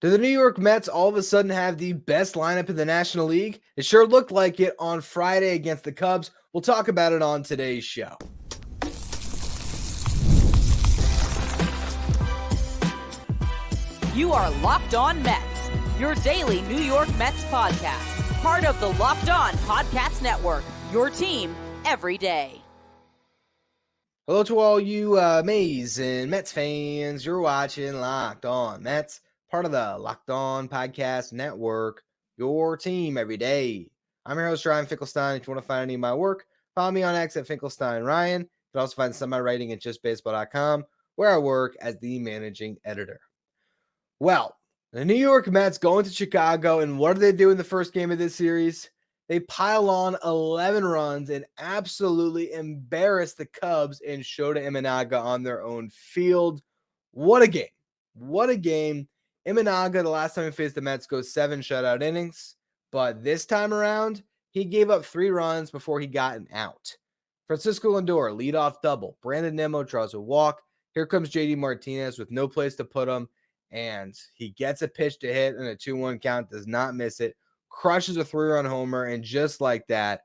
Do the New York Mets all of a sudden have the best lineup in the National League? It sure looked like it on Friday against the Cubs. We'll talk about it on today's show. You are Locked On Mets, your daily New York Mets podcast. Part of the Locked On Podcast Network, your team every day. Hello to all you amazing Mets fans. You're watching Locked On Mets, part of the Locked On Podcast Network, your team every day. I'm your host, Ryan Finkelstein. If you want to find any of my work, follow me on X at Finkelstein Ryan. You can also find some of my writing at justbaseball.com, where I work as the managing editor. Well, the New York Mets going to Chicago, and what do they do in the first game of this series? They pile on 11 runs and absolutely embarrass the Cubs and Shota Imanaga on their own field. What a game. What a game. Imanaga, the last time he faced the Mets, goes 7 shutout innings. But this time around, he gave up 3 runs before he got an out. Francisco Lindor, leadoff double. Brandon Nimmo draws a walk. Here comes JD Martinez with no place to put him. And he gets a pitch to hit and a 2-1 count, does not miss it. Crushes a 3-run homer, and just like that,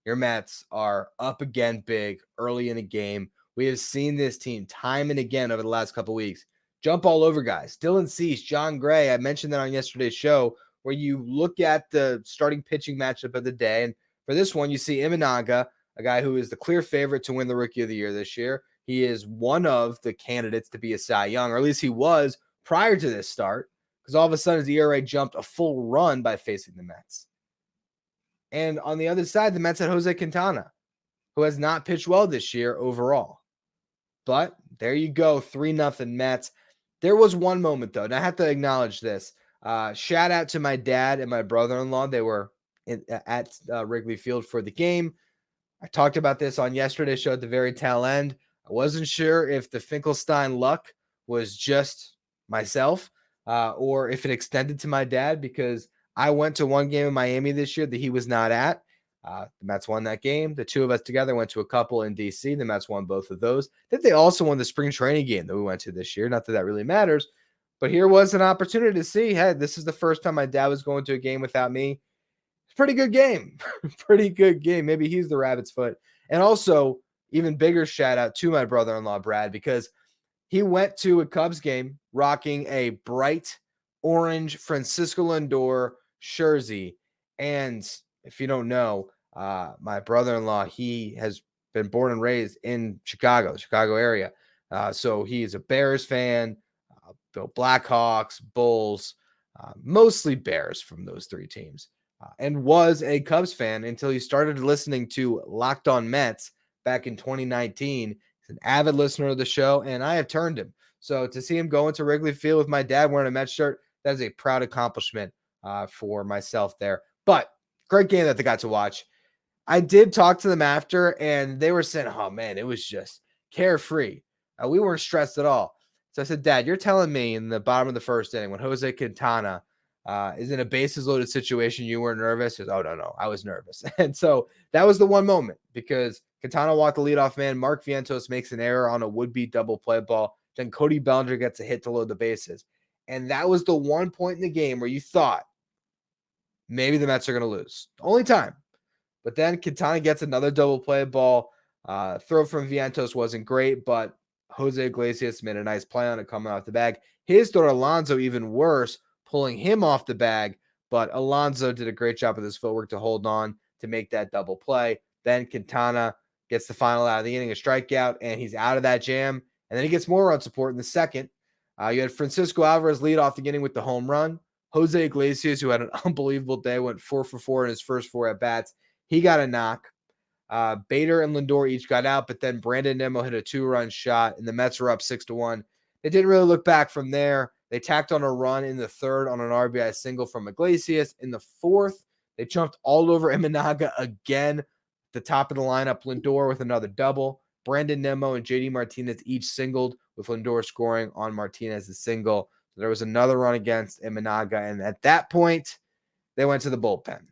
your Mets are up again big early in the game. We have seen this team time and again over the last couple weeks jump all over guys. Dylan Cease, John Gray, I mentioned that on yesterday's show, where you look at the starting pitching matchup of the day, and for this one, you see Imanaga, a guy who is the clear favorite to win the Rookie of the Year this year. He is one of the candidates to be a Cy Young, or at least he was prior to this start, because all of a sudden his ERA jumped a full run by facing the Mets. And on the other side, the Mets had Jose Quintana, who has not pitched well this year overall. But there you go, 3-0 Mets. There was one moment, though, and I have to acknowledge this. Shout out to my dad and my brother-in-law. They were at Wrigley Field for the game. I talked about this on yesterday's show at the very tail end. I wasn't sure if the Finkelstein luck was just myself, or if it extended to my dad, because I went to one game in Miami this year that he was not at. The Mets won that game. The two of us together went to a couple in D.C. The Mets won both of those. I think they also won the spring training game that we went to this year. Not that that really matters, but here was an opportunity to see, hey, this is the first time my dad was going to a game without me. It's a pretty good game. Pretty good game. Maybe he's the rabbit's foot. And also, even bigger shout out to my brother-in-law, Brad, because he went to a Cubs game rocking a bright orange Francisco Lindor jersey. And if you don't know, my brother-in-law, he has been born and raised in Chicago, the Chicago area. So he's a Bears fan, Blackhawks, Bulls, mostly Bears from those 3 teams, and was a Cubs fan until he started listening to Locked On Mets back in 2019. He's an avid listener of the show, and I have turned him. So to see him go into Wrigley Field with my dad wearing a Mets shirt, that is a proud accomplishment for myself there. But great game that they got to watch. I did talk to them after, and they were saying, oh, man, it was just carefree. We weren't stressed at all. So I said, Dad, you're telling me in the bottom of the first inning when Jose Quintana is in a bases-loaded situation, you weren't nervous? He goes, oh, no, I was nervous. And so that was the one moment, because Quintana walked the leadoff man. Mark Vientos makes an error on a would-be double play ball. Then Cody Bellinger gets a hit to load the bases. And that was the one point in the game where you thought maybe the Mets are going to lose. Only time. But then Quintana gets another double play ball. Throw from Vientos wasn't great, but Jose Iglesias made a nice play on it coming off the bag. His throw to Alonso even worse, pulling him off the bag. But Alonso did a great job with his footwork to hold on to make that double play. Then Quintana gets the final out of the inning, a strikeout, and he's out of that jam. And then he gets more run support in the second. You had Francisco Alvarez lead off the inning with the home run. Jose Iglesias, who had an unbelievable day, went 4 for 4 in his first 4 at-bats. He got a knock. Bader and Lindor each got out, but then Brandon Nimmo hit a 2-run shot, and the Mets were up 6-1. They didn't really look back from there. They tacked on a run in the third on an RBI single from Iglesias. In the fourth, they jumped all over Imanaga again. The top of the lineup, Lindor with another double. Brandon Nimmo and JD Martinez each singled, with Lindor scoring on Martinez's single. So there was another run against Imanaga, and at that point, they went to the bullpen.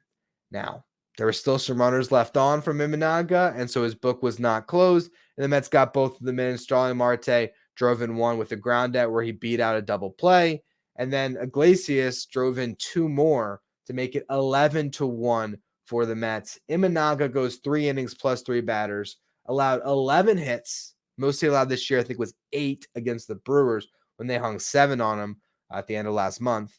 Now, there were still some runners left on from Imanaga, and so his book was not closed. And the Mets got both of them in. Starling Marte drove in one with a ground out where he beat out a double play. And then Iglesias drove in 2 more to make it 11-1 for the Mets. Imanaga goes 3 innings plus 3 batters, allowed 11 hits. Most he allowed this year, I think, was 8 against the Brewers when they hung 7 on him at the end of last month.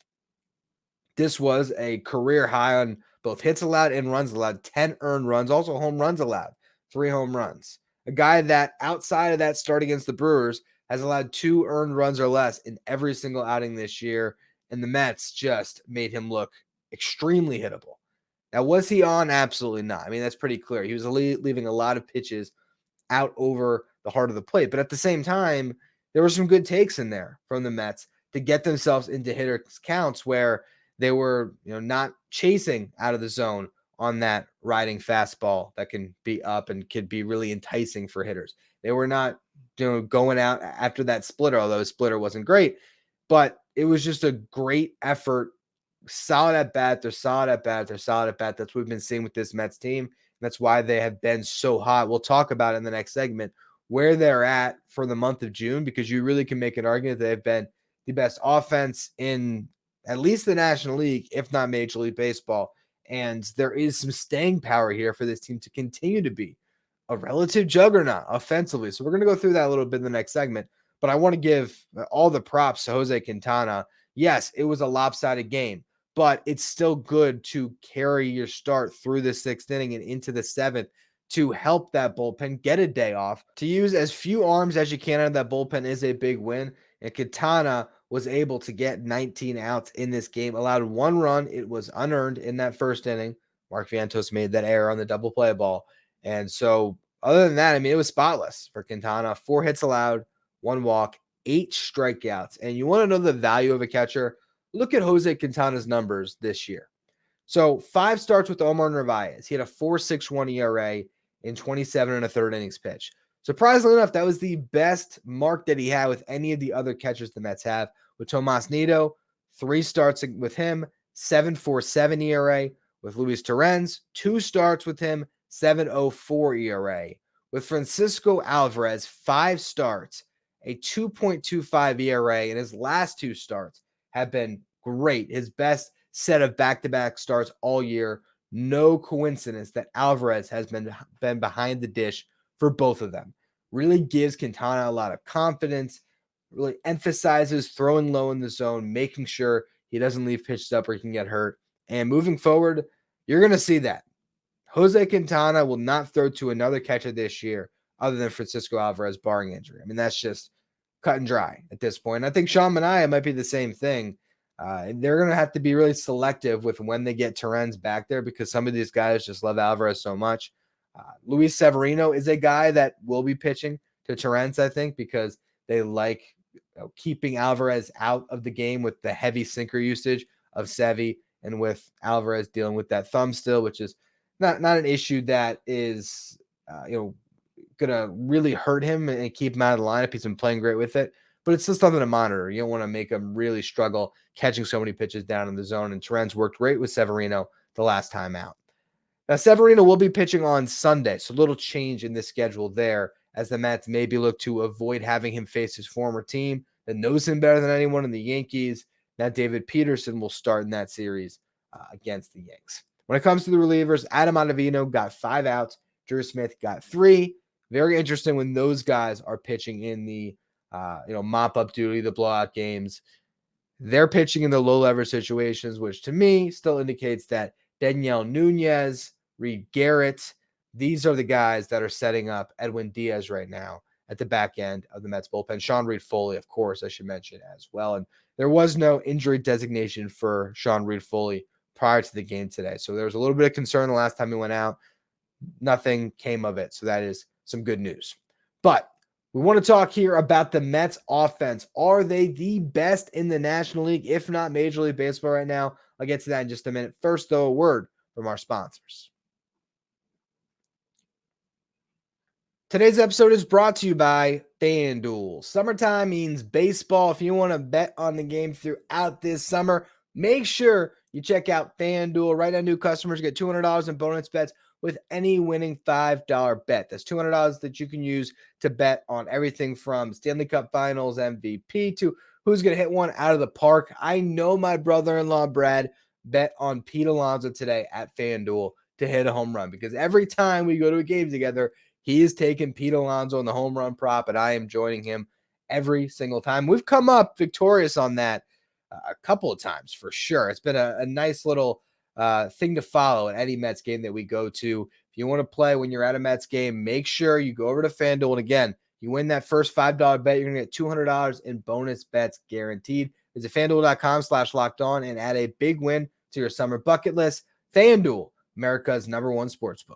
This was a career high on both hits allowed and runs allowed, 10 earned runs, also home runs allowed, 3 home runs. A guy that outside of that start against the Brewers has allowed 2 earned runs or less in every single outing this year, and the Mets just made him look extremely hittable. Now, was he on? Absolutely not. I mean, that's pretty clear. He was leaving a lot of pitches out over the heart of the plate, but at the same time, there were some good takes in there from the Mets to get themselves into hitters counts where they were, not chasing out of the zone on that riding fastball that can be up and could be really enticing for hitters. They were not, going out after that splitter, although the splitter wasn't great, but it was just a great effort. Solid at bat. They're solid at bat. They're solid at bat. That's what we've been seeing with this Mets team. That's why they have been so hot. We'll talk about in the next segment where they're at for the month of June, because you really can make an argument that they've been the best offense in at least the National League, if not Major League Baseball. And there is some staying power here for this team to continue to be a relative juggernaut offensively. So we're going to go through that a little bit in the next segment. But I want to give all the props to Jose Quintana. Yes, it was a lopsided game, but it's still good to carry your start through the 6th inning and into the 7th to help that bullpen get a day off. To use as few arms as you can out of that bullpen is a big win. And Quintana was able to get 19 outs in this game, allowed 1 run. It was unearned in that 1st inning. Mark Vientos made that error on the double play ball. And so other than that, I mean, it was spotless for Quintana. 4 hits allowed, 1 walk, 8 strikeouts. And you want to know the value of a catcher? Look at Jose Quintana's numbers this year. So 5 starts with Omar Narvaez. He had a 4.61 ERA in 27 1/3 innings pitched. Surprisingly enough, that was the best mark that he had with any of the other catchers the Mets have. With Tomas Nido, 3 starts with him, 7.47 ERA. With Luis Torrens, 2 starts with him, 7.04 ERA. With Francisco Alvarez, 5 starts, a 2.25 ERA, and his last 2 starts have been great. His best set of back-to-back starts all year. No coincidence that Alvarez has been behind the dish for both of them. Really gives Quintana a lot of confidence, really emphasizes throwing low in the zone, making sure he doesn't leave pitches up or he can get hurt. And moving forward, you're going to see that. Jose Quintana will not throw to another catcher this year other than Francisco Alvarez, barring injury. I mean, that's just cut and dry at this point. I think Sean Manaea might be the same thing. They're going to have to be really selective with when they get Torrens back there, because some of these guys just love Alvarez so much. Luis Severino is a guy that will be pitching to Torrens, I think, because they like keeping Alvarez out of the game with the heavy sinker usage of Sevy, and with Alvarez dealing with that thumb still, which is not an issue that is going to really hurt him and keep him out of the lineup. He's been playing great with it, but it's still something to monitor. You don't want to make him really struggle catching so many pitches down in the zone, and Torrens worked great with Severino the last time out. Now, Severino will be pitching on Sunday, so a little change in the schedule there, as the Mets maybe look to avoid having him face his former team that knows him better than anyone in the Yankees. Now, David Peterson will start in that series against the Yanks. When it comes to the relievers, Adam Ottavino got 5 outs. Drew Smith got 3. Very interesting when those guys are pitching in the mop-up duty, the blowout games. They're pitching in the low-leverage situations, which to me still indicates that Daniel Nunez, Reed Garrett, these are the guys that are setting up Edwin Diaz right now at the back end of the Mets bullpen. Sean Reed-Foley, of course, I should mention as well. And there was no injury designation for Sean Reed-Foley prior to the game today. So there was a little bit of concern the last time he went out. Nothing came of it. So that is some good news. But we want to talk here about the Mets offense. Are they the best in the National League, if not Major League Baseball right now? I'll get to that in just a minute. First, though, a word from our sponsors. Today's episode is brought to you by FanDuel. Summertime means baseball. If you want to bet on the game throughout this summer, make sure you check out FanDuel. Right now, new customers get $200 in bonus bets with any winning $5 bet. That's $200 that you can use to bet on everything from Stanley Cup Finals MVP to who's going to hit one out of the park. I know my brother-in-law, Brad, bet on Pete Alonso today at FanDuel to hit a home run, because every time we go to a game together, he is taking Pete Alonso in the home run prop, and I am joining him every single time. We've come up victorious on that a couple of times for sure. It's been a nice little thing to follow at any Mets game that we go to. If you want to play when you're at a Mets game, make sure you go over to FanDuel. And again, you win that first $5 bet, you're going to get $200 in bonus bets guaranteed. Visit FanDuel.com/lockedon and add a big win to your summer bucket list. FanDuel, America's #1 sportsbook.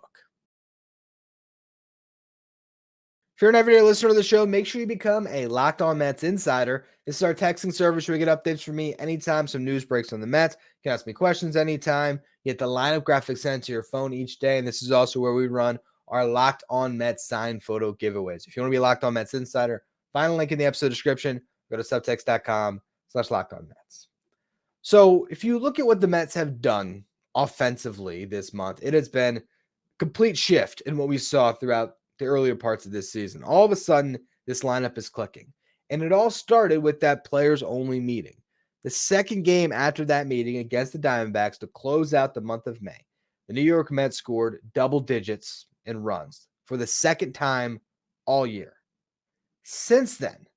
If you're an everyday listener to the show, make sure you become a Locked On Mets insider. This is our texting service where you get updates from me anytime some news breaks on the Mets. You can ask me questions anytime. You get the lineup graphics sent to your phone each day. And this is also where we run our Locked On Mets signed photo giveaways. If you want to be Locked On Mets insider, find a link in the episode description. Go to subtext.com/LockedOnMets. So if you look at what the Mets have done offensively this month, it has been a complete shift in what we saw throughout the earlier parts of this season. All of a sudden, this lineup is clicking. And it all started with that players-only meeting. The second game after that meeting against the Diamondbacks to close out the month of May, the New York Mets scored double digits in runs for the second time all year. Since then,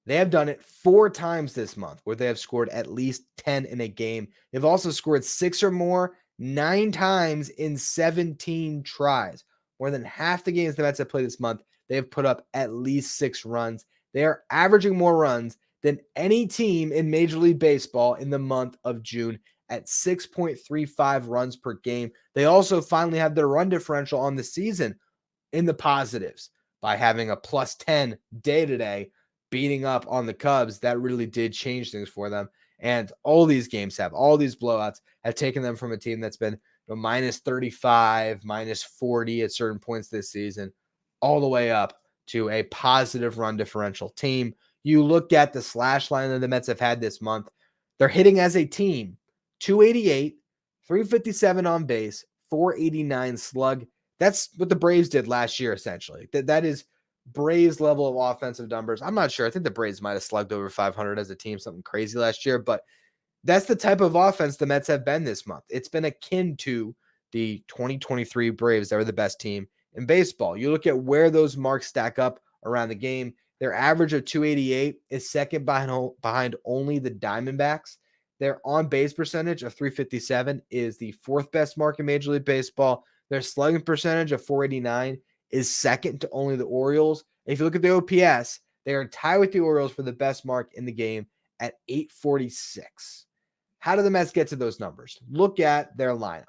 they have done it 4 times this month where they have scored at least 10 in a game. They've also scored 6 or more 9 times in 17 tries. More than half the games the Mets have played this month, they have put up at least 6 runs. They are averaging more runs than any team in Major League Baseball in the month of June at 6.35 runs per game. They also finally have their run differential on the season in the positives by having a plus 10 day-to-day, beating up on the Cubs. That really did change things for them. And all these games all these blowouts have taken them from a team that's been minus 35, minus 40 at certain points this season, all the way up to a positive run differential team. You look at the slash line that the Mets have had this month, they're hitting as a team 288, 357 on base, 489 slug. That's what the Braves did last year, essentially. That is Braves level of offensive numbers. I'm not sure. I think the Braves might have slugged over 500 as a team, something crazy last year, but that's the type of offense the Mets have been this month. It's been akin to the 2023 Braves that were the best team in baseball. You look at where those marks stack up around the game. Their average of 288 is second behind only the Diamondbacks. Their on-base percentage of 357 is the 4th best mark in Major League Baseball. Their slugging percentage of 489 is second to only the Orioles. If you look at the OPS, they are tied with the Orioles for the best mark in the game at 846. How do the Mets get to those numbers? Look at their lineup.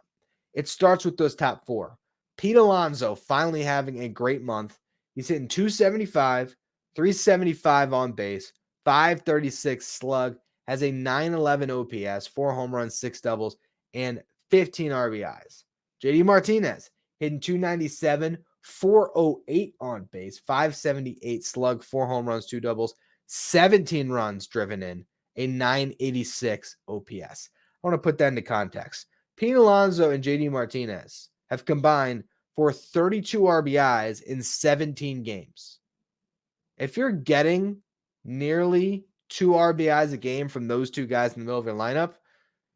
It starts with those top 4. Pete Alonso finally having a great month. He's hitting 275, 375 on base, 536 slug, has a 911 OPS, 4 home runs, 6 doubles, and 15 RBIs. JD Martinez hitting 297, 408 on base, 578 slug, 4 home runs, 2 doubles, 17 runs driven in, a 986 OPS. I want to put that into context. Pete Alonso and JD Martinez have combined for 32 RBIs in 17 games. If you're getting nearly 2 RBIs a game from those two guys in the middle of your lineup,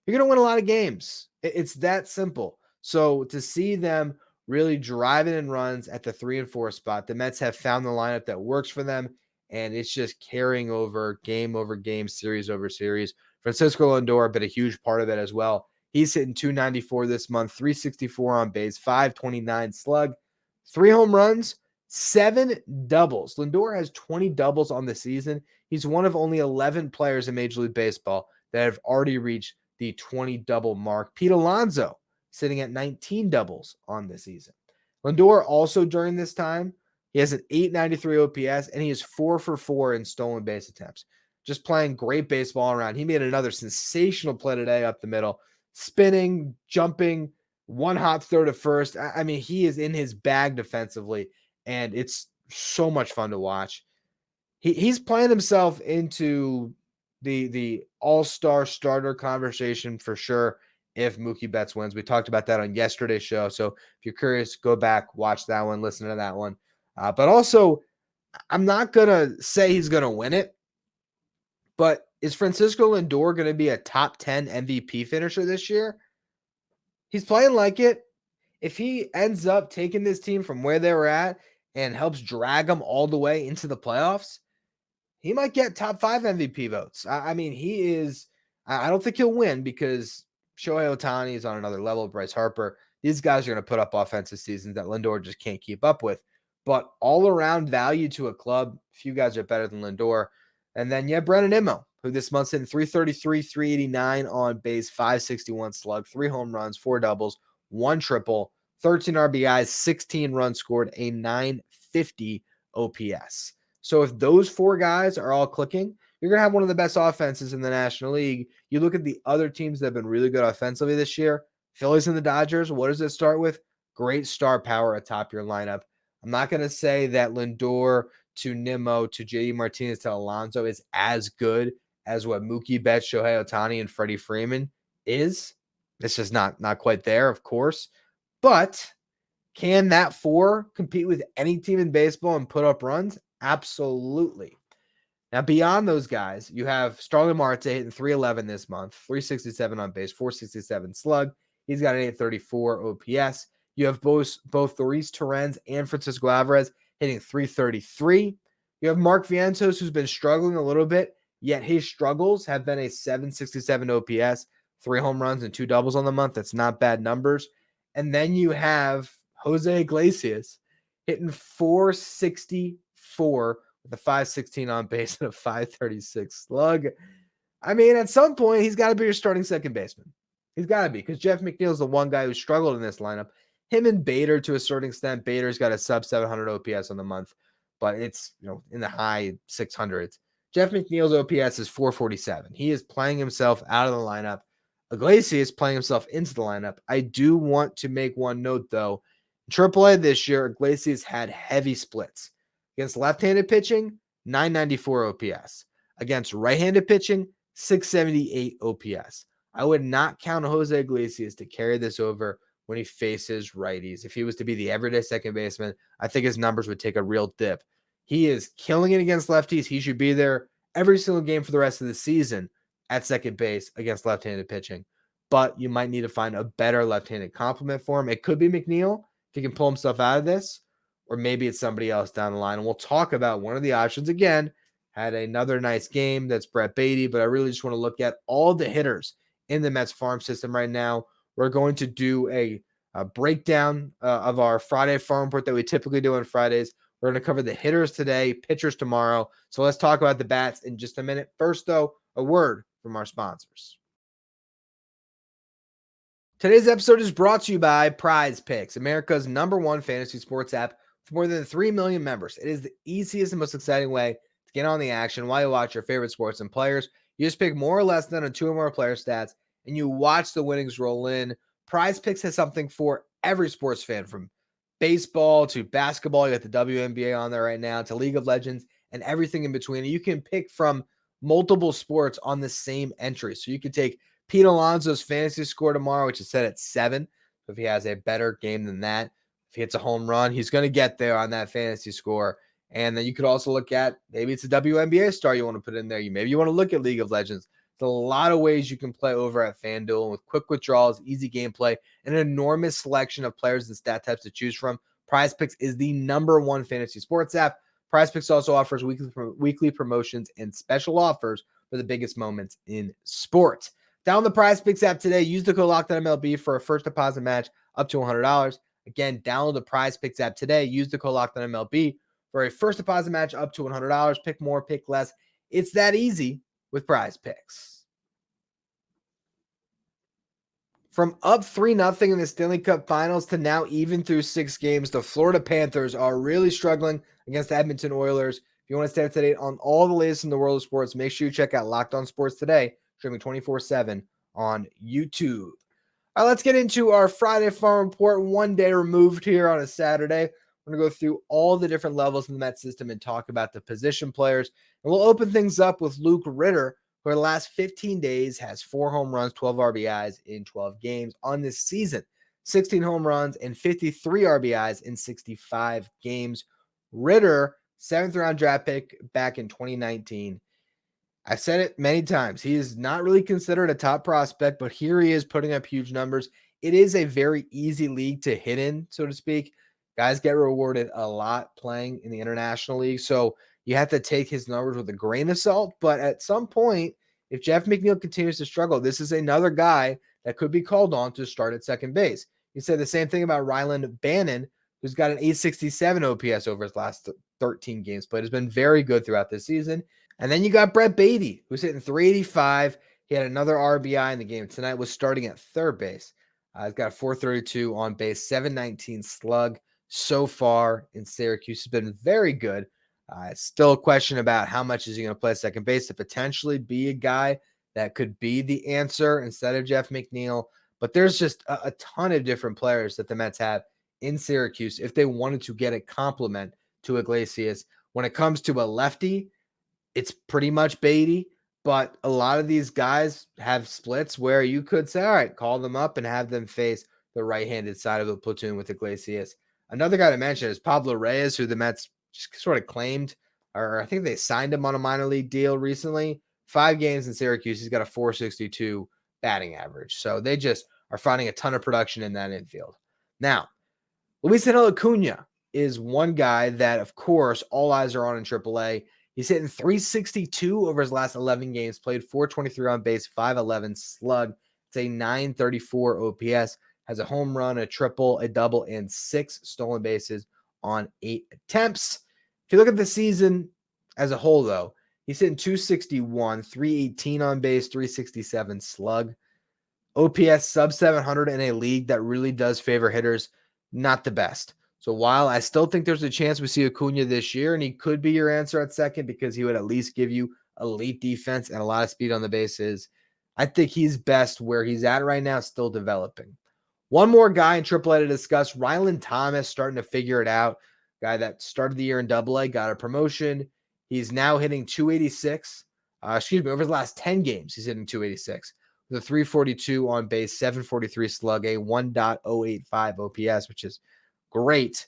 you're going to win a lot of games. It's that simple. So to see them really driving in runs at the 3 and 4 spot, the Mets have found the lineup that works for them, and it's just carrying over game, series over series. Francisco Lindor been a huge part of it as well. He's hitting 294 this month, 364 on base, 529 slug, 3 home runs, 7 doubles. Lindor has 20 doubles on the season. He's one of only 11 players in Major League Baseball that have already reached the 20 double mark. Pete Alonso sitting at 19 doubles on the season. Lindor also during this time, he has an 893 OPS, and he is 4 for 4 in stolen base attempts. Just playing great baseball around. He made another sensational play today up the middle, spinning, jumping, one hop throw to first. I mean, he is in his bag defensively, and it's so much fun to watch. He's playing himself into the all-star starter conversation for sure if Mookie Betts wins. We talked about that on yesterday's show, so if you're curious, go back, watch that one, listen to that one. But also, I'm not going to say he's going to win it, but is Francisco Lindor going to be a top 10 MVP finisher this year? He's playing like it. If he ends up taking this team from where they were at and helps drag them all the way into the playoffs, he might get top 5 MVP votes. I mean, he is, I don't think he'll win because Shohei Ohtani is on another level, Bryce Harper. These guys are going to put up offensive seasons that Lindor just can't keep up with. But all around value to a club, few guys are better than Lindor. And then you have Brandon Nimmo, who this month's hitting 333, 389 on base, 561 slug, 3 home runs, 4 doubles, 1 triple, 13 RBIs, 16 runs scored, a 950 OPS. So if those 4 guys are all clicking, you're going to have one of the best offenses in the National League. You look at the other teams that have been really good offensively this year, Phillies and the Dodgers, what does it start with? Great star power atop your lineup. I'm not going to say that Lindor to Nimmo to J.D. Martinez to Alonso is as good as what Mookie Betts, Shohei Ohtani, and Freddie Freeman is. It's just not quite there, of course. But can that 4 compete with any team in baseball and put up runs? Absolutely. Now, beyond those guys, you have Starling Marte hitting 311 this month, 367 on base, 467 slug. He's got an 834 OPS. You have both Luis Torrens and Francisco Alvarez hitting 333. You have Mark Vientos, who's been struggling a little bit, yet his struggles have been a 767 OPS, 3 home runs and 2 doubles on the month. That's not bad numbers. And then you have Jose Iglesias hitting 464 with a 516 on base and a 536 slug. I mean, at some point, he's got to be your starting second baseman. He's got to be, because Jeff McNeil's the one guy who struggled in this lineup. Him and Bader, to a certain extent. Bader's got a sub 700 OPS on the month, but it's in the high 600s. Jeff McNeil's OPS is 447. He is playing himself out of the lineup. Iglesias is playing himself into the lineup. I do want to make one note, though. In AAA this year, Iglesias had heavy splits. Against left-handed pitching, 994 OPS. Against right-handed pitching, 678 OPS. I would not count Jose Iglesias to carry this over when he faces righties. If he was to be the everyday second baseman, I think his numbers would take a real dip. He is killing it against lefties. He should be there every single game for the rest of the season at second base against left-handed pitching. But you might need to find a better left-handed complement for him. It could be McNeil if he can pull himself out of this, or maybe it's somebody else down the line. And we'll talk about one of the options again. Had another nice game. That's Brett Beatty, but I really just want to look at all the hitters in the Mets farm system right now. We're going to do a breakdown of our Friday farm report that we typically do on Fridays. We're going to cover the hitters today, pitchers tomorrow. So let's talk about the bats in just a minute. First, though, a word from our sponsors. Today's episode is brought to you by PrizePicks, America's #1 fantasy sports app with more than 3 million members. It is the easiest and most exciting way to get on the action while you watch your favorite sports and players. You just pick more or less than 2 or more player stats, and you watch the winnings roll in. PrizePicks has something for every sports fan, from baseball to basketball. You got the WNBA on there right now, to League of Legends, and everything in between. You can pick from multiple sports on the same entry. So you can take Pete Alonso's fantasy score tomorrow, which is set at 7. So if he has a better game than that, if he hits a home run, he's going to get there on that fantasy score. And then you could also look at, maybe it's a WNBA star you want to put in there. Maybe you want to look at League of Legends. There's a lot of ways you can play over at FanDuel with quick withdrawals, easy gameplay, and an enormous selection of players and stat types to choose from. PrizePicks is the #1 fantasy sports app. PrizePicks also offers weekly promotions and special offers for the biggest moments in sports. Download the PrizePicks app today. Use the code LOCKEDONMLB for a first deposit match up to $100. Again, download the PrizePicks app today. Use the code LOCKEDONMLB for a first deposit match up to $100. Pick more, pick less. It's that easy with PrizePicks. From up 3-0 in the Stanley Cup Finals to now even through 6 games, the Florida Panthers are really struggling against the Edmonton Oilers. If you want to stay up to date on all the latest in the world of sports, make sure you check out Locked On Sports Today, streaming 24/7 on YouTube. All right, let's get into our Friday farm report. 1 day removed here on a Saturday. We're going to go through all the different levels in the Mets system and talk about the position players. And we'll open things up with Luke Ritter, who in the last 15 days has 4 home runs, 12 RBIs in 12 games on this season. 16 home runs and 53 RBIs in 65 games. Ritter, 7th round draft pick back in 2019. I've said it many times. He is not really considered a top prospect, but here he is putting up huge numbers. It is a very easy league to hit in, so to speak. Guys get rewarded a lot playing in the international league. So you have to take his numbers with a grain of salt. But at some point, if Jeff McNeil continues to struggle, this is another guy that could be called on to start at second base. You said the same thing about Ryland Bannon, who's got an 867 OPS over his last 13 games played. Has been very good throughout this season. And then you got Brett Beatty, who's hitting 385. He had another RBI in the game tonight, was starting at third base. He's got a 432 on base, 719 slug so far in Syracuse. Has been very good. It's still a question about how much is he going to play second base to potentially be a guy that could be the answer instead of Jeff McNeil. But there's just a ton of different players that the Mets have in Syracuse if they wanted to get a compliment to Iglesias. When it comes to a lefty, it's pretty much Beatty, but a lot of these guys have splits where you could say, all right, call them up and have them face the right-handed side of the platoon with Iglesias. Another guy to mention is Pablo Reyes, who the Mets just sort of claimed, or I think they signed him on a minor league deal recently. 5 games in Syracuse, he's got a 462 batting average. So they just are finding a ton of production in that infield. Now, Luis Angel Acuna is one guy that, of course, all eyes are on in AAA. He's hitting 362 over his last 11 games, played 423 on base, 511 slug. It's a 934 OPS, has a home run, a triple, a double, and 6 stolen bases on 8 attempts. If you look at the season as a whole, though, he's hitting 261, 318 on base, 367 slug. OPS sub 700 in a league that really does favor hitters, not the best. So while I still think there's a chance we see Acuna this year, and he could be your answer at second because he would at least give you elite defense and a lot of speed on the bases, I think he's best where he's at right now, still developing. One more guy in AAA to discuss, Ryland Thomas, starting to figure it out. Guy that started the year in AA, got a promotion. He's now hitting 286. Over his last 10 games, he's hitting 286. With a 342 on base, 743 slug, a 1.085 OPS, which is great.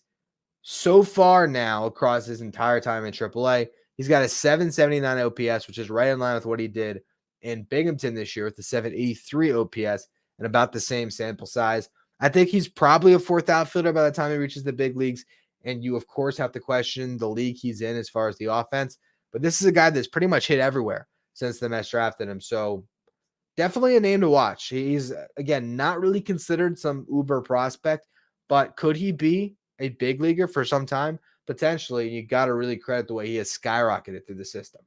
So far now, across his entire time in AAA, he's got a 779 OPS, which is right in line with what he did in Binghamton this year with the 783 OPS and about the same sample size. I think he's probably a fourth outfielder by the time he reaches the big leagues. And you, of course, have to question the league he's in as far as the offense. But this is a guy that's pretty much hit everywhere since the Mets drafted him. So definitely a name to watch. He's, again, not really considered some uber prospect, but could he be a big leaguer for some time? Potentially. You got to really credit the way he has skyrocketed through the system.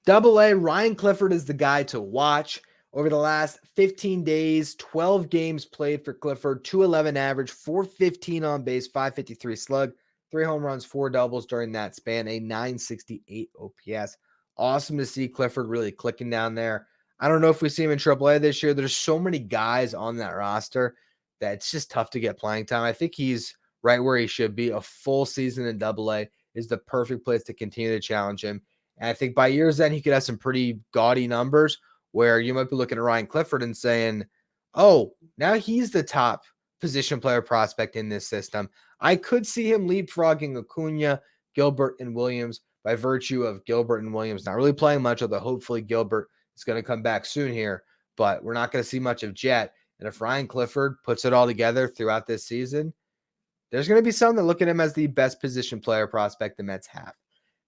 AA, Ryan Clifford is the guy to watch. Over the last 15 days, 12 games played for Clifford, 211 average, 415 on base, 553 slug, 3 home runs, 4 doubles during that span, a 968 OPS. Awesome to see Clifford really clicking down there. I don't know if we see him in AAA this year. There's so many guys on that roster that it's just tough to get playing time. I think he's right where he should be. A full season in AA is the perfect place to continue to challenge him. And I think by year's end, he could have some pretty gaudy numbers where you might be looking at Ryan Clifford and saying, oh, now he's the top position player prospect in this system. I could see him leapfrogging Acuna, Gilbert, and Williams by virtue of Gilbert and Williams not really playing much, although hopefully Gilbert is going to come back soon here. But we're not going to see much of Jet. And if Ryan Clifford puts it all together throughout this season, there's going to be some that look at him as the best position player prospect the Mets have.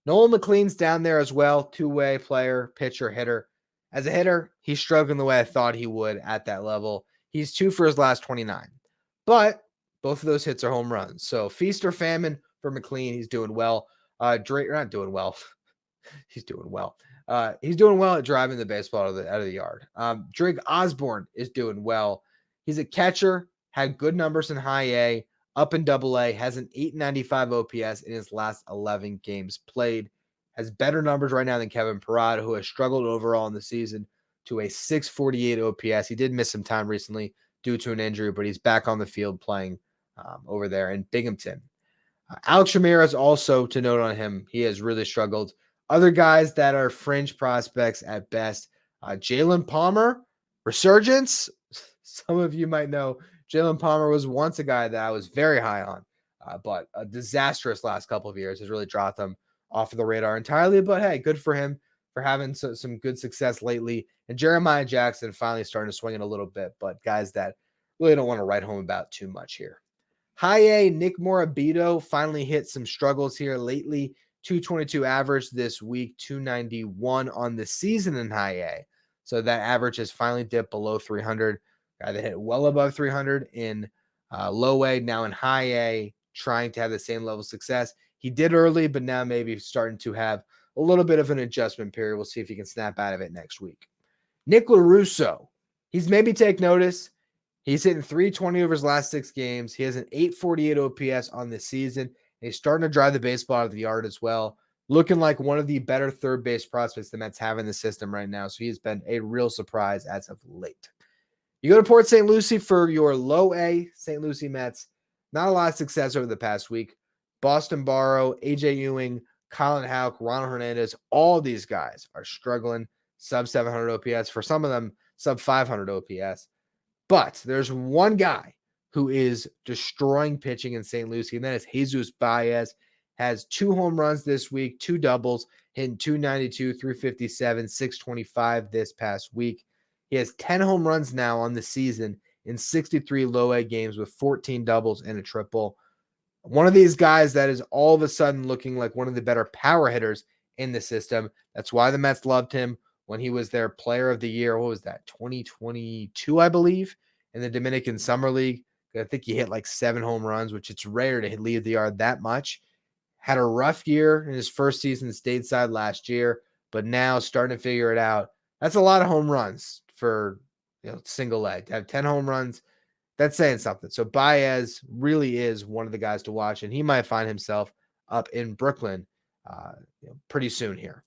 Nolan McLean's down there as well, two-way player, pitcher, hitter. As a hitter, he's struggling the way I thought he would at that level. He's 2 for his last 29. But both of those hits are home runs. So feast or famine for McLean. He's doing well. Drake, not doing well. He's doing well. He's doing well at driving the baseball out of the yard. Drake Osborne is doing well. He's a catcher, had good numbers in high A, up in AA, has an 895 OPS in his last 11 games played. Has better numbers right now than Kevin Parada, who has struggled overall in the season to a 648 OPS. He did miss some time recently due to an injury, but he's back on the field playing over there in Binghamton. Alex Ramirez also, to note on him, he has really struggled. Other guys that are fringe prospects at best, Jalen Palmer, resurgence. Some of you might know Jalen Palmer was once a guy that I was very high on, but a disastrous last couple of years has really dropped him off of the radar entirely. But hey, good for him for having some good success lately. And Jeremiah Jackson finally starting to swing it a little bit, but guys that really don't want to write home about too much here. High A, Nick Morabito finally hit some struggles here lately. 222 average this week, 291 on the season in high A. So that average has finally dipped below 300. Guy that hit well above 300 in low A, now in high A, trying to have the same level of success. He did early, but now maybe starting to have a little bit of an adjustment period. We'll see if he can snap out of it next week. Nick LaRusso, he's maybe take notice. He's hitting 320 over his last 6 games. He has an 848 OPS on this season. And he's starting to drive the baseball out of the yard as well. Looking like one of the better third base prospects the Mets have in the system right now. So he has been a real surprise as of late. You go to Port St. Lucie for your low A St. Lucie Mets. Not a lot of success over the past week. Boston Barrow, AJ Ewing, Colin Houck, Ronald Hernandez, all these guys are struggling. Sub 700 OPS. For some of them, sub 500 OPS. But there's one guy who is destroying pitching in St. Lucie, and that is Jesus Baez. Has 2 home runs this week, 2 doubles, hitting 292, 357, 625 this past week. He has 10 home runs now on the season in 63 low A games with 14 doubles and a triple. One of these guys that is all of a sudden looking like one of the better power hitters in the system. That's why the Mets loved him when he was their player of the year. What was that? 2022, I believe, in the Dominican Summer League. I think he hit like 7 home runs, which it's rare to leave the yard that much. Had a rough year in his first season stateside last year, but now starting to figure it out. That's a lot of home runs for single leg. To have 10 home runs, that's saying something. So Baez really is one of the guys to watch, and he might find himself up in Brooklyn pretty soon here.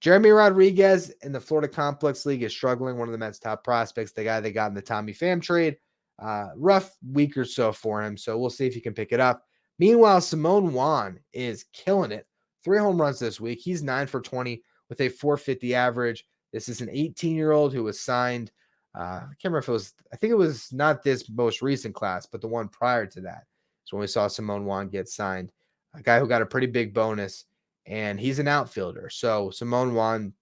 Jeremy Rodriguez in the Florida Complex League is struggling. One of the Mets' top prospects, the guy they got in the Tommy Pham trade. Rough week or so for him, so we'll see if he can pick it up. Meanwhile, Simone Juan is killing it. 3 home runs this week. He's 9 for 20 with a 450 average. This is an 18-year-old who was signed. I can't remember if it was, I think it was not this most recent class, but the one prior to that. So when we saw Simone Juan get signed, a guy who got a pretty big bonus, and he's an outfielder. So Simone Juan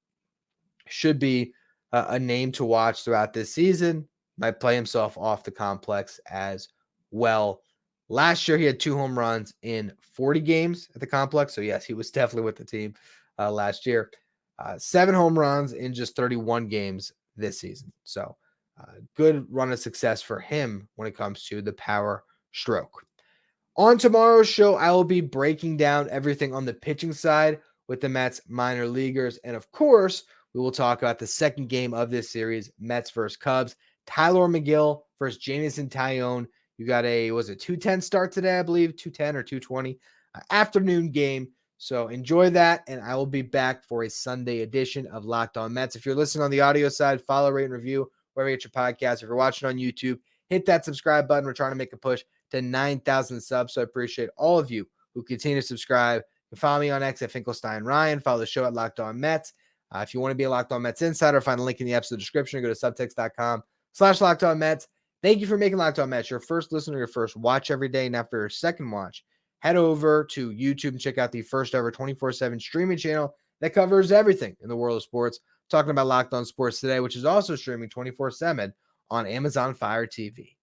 should be a name to watch throughout this season. Might play himself off the complex as well. Last year, he had 2 home runs in 40 games at the complex. So, yes, he was definitely with the team last year. 7 home runs in just 31 games this season. So, good run of success for him when it comes to the power stroke. On tomorrow's show, I will be breaking down everything on the pitching side with the Mets minor leaguers. And, of course, we will talk about the second game of this series, Mets versus Cubs. Tyler McGill versus Jameson Taillon. You got a 2:10 start today, I believe, 2:10 or 2:20 afternoon game. So enjoy that, and I will be back for a Sunday edition of Locked On Mets. If you're listening on the audio side, follow, rate, and review wherever you get your podcast. If you're watching on YouTube, hit that subscribe button. We're trying to make a push to 9,000 subs, so I appreciate all of you who continue to subscribe. You can follow me on X at Finkelstein Ryan. Follow the show at Locked On Mets. If you want to be a Locked On Mets insider, find the link in the episode description or go to subtext.com/Locked On Mets. Thank you for making Locked On Mets your first listen or your first watch every day. Now for your second watch, head over to YouTube and check out the first ever 24/7 streaming channel that covers everything in the world of sports. Talking about Locked On Sports Today, which is also streaming 24/7 on Amazon Fire TV.